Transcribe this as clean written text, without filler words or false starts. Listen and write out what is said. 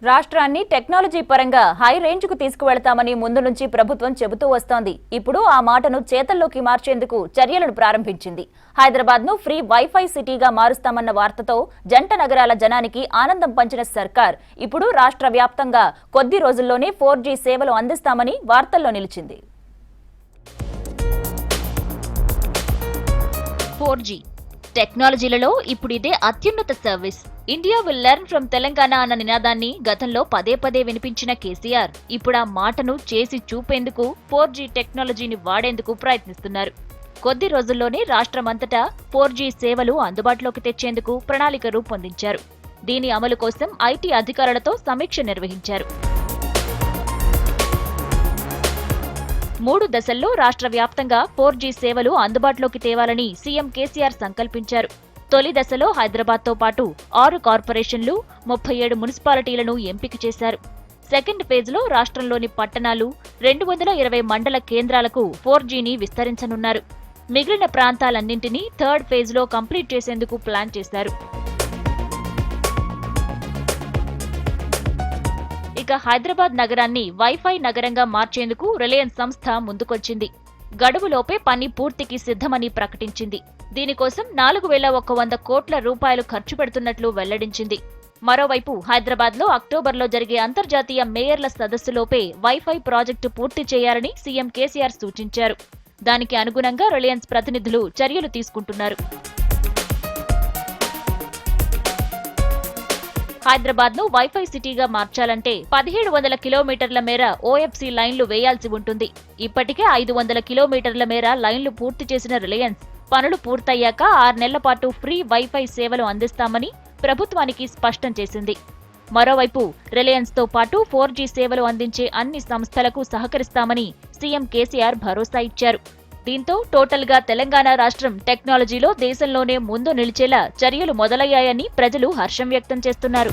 రాష్ట్రాన్ని టెక్నాలజీ పరంగా high range కు తీసుకువెళతామని ముందు నుంచి ప్రభుత్వం చెబుతూ వస్తోంది. ఇప్పుడు ఆ మాటను చేతల్లోకి మార్చేందుకు చర్యలను ప్రారంభించింది. హైదరాబాద్ ను ఫ్రీ వైఫై సిటీగా మారుస్తామన్న వార్తతో జంట నగరాల జనానికి ఆనందం పంచిన సర్కార్ ఇప్పుడు రాష్ట్ర వ్యాప్తంగా కొద్ది రోజుల్లోనే 4G సేవలు అందిస్తామని వార్తల్లో నిలిచింది. 4G టెక్నాలజీలలో ఇప్పుడు ఇదే అత్యున్నత service. India will learn from Telangana అన్న నినాదాన్ని గతంలో పదే పదే వినిపించిన కేసీఆర్ ఇప్పుడు ఆ మాటను చేసి చూపేందుకు 4G టెక్నాలజీని వాడేందుకు ప్రయత్నిస్తున్నారు. కొద్ది రోజుల్లోనే రాష్ట్రమంతటా 4G సేవలు అందుబాటులోకి తెచ్చేందుకు ప్రణాళిక రూపొందించారు. దీని అమలు కోసం ఐటీ అధికారులతో సమీక్ష నిర్వహించారు. 3 దశల్లో రాష్ట్ర వ్యాప్తంగా 4G సేవలు అందుబాటులోకి తేవాలని సీఎం కేసీఆర్ సంకల్పించారు. తొలి దశలో హైదరాబాద్తో పాటు 6 కార్పొరేషన్లు, 37 మున్సిపాలిటీలను ఎంపిక చేశారు. సెకండ్ ఫేజ్లో రాష్ట్రంలోని పట్టణాలు, 220 మండల కేంద్రాలకు 4Gని విస్తరించనున్నారు. మిగిలిన ప్రాంతాలన్నింటినీ థర్డ్ ఫేజ్లో కంప్లీట్ చేసేందుకు ప్లాన్ చేశారు. ఇక హైదరాబాద్ నగరాన్ని వైఫై నగరంగా మార్చేందుకు రిలయన్స్ సంస్థ ముందుకొచ్చింది. గడువులోపే పని పూర్తికి సిద్ధమని ప్రకటించింది. దీనికోసం 4100 కోట్ల రూపాయలు ఖర్చు పెడుతున్నట్లు వెల్లడించింది. మరోవైపు హైదరాబాద్లో అక్టోబర్లో జరిగే అంతర్జాతీయ మేయర్ల సదస్సులోపే వైఫై ప్రాజెక్టు పూర్తి చేయాలని సీఎం కేసీఆర్ సూచించారు. దానికి అనుగుణంగా రిలయన్స్ ప్రతినిధులు చర్యలు తీసుకుంటున్నారు. హైదరాబాద్ ను వైఫై సిటీగా మార్చాలంటే 1700 కిలోమీటర్ల మేర ఓఎఫ్సీ లైన్లు వేయాల్సి ఉంటుంది. ఇప్పటికే 500 కిలోమీటర్ల మేర లైన్లు పూర్తి చేసిన రిలయన్స్ పనులు పూర్తయ్యాక 6 నెలల పాటు ఫ్రీ వైఫై సేవలు అందిస్తామని ప్రభుత్వానికి స్పష్టం చేసింది. మరోవైపు రిలయన్స్ తో పాటు 4G సేవలు అందించే అన్ని సంస్థలకు సహకరిస్తామని సీఎం కేసీఆర్ భరోసా ఇచ్చారు. దీంతో టోటల్ గా తెలంగాణ రాష్ట్రం టెక్నాలజీలో దేశంలోనే ముందు నిలిచేలా చర్యలు మొదలయ్యాయని ప్రజలు హర్షం వ్యక్తం చేస్తున్నారు.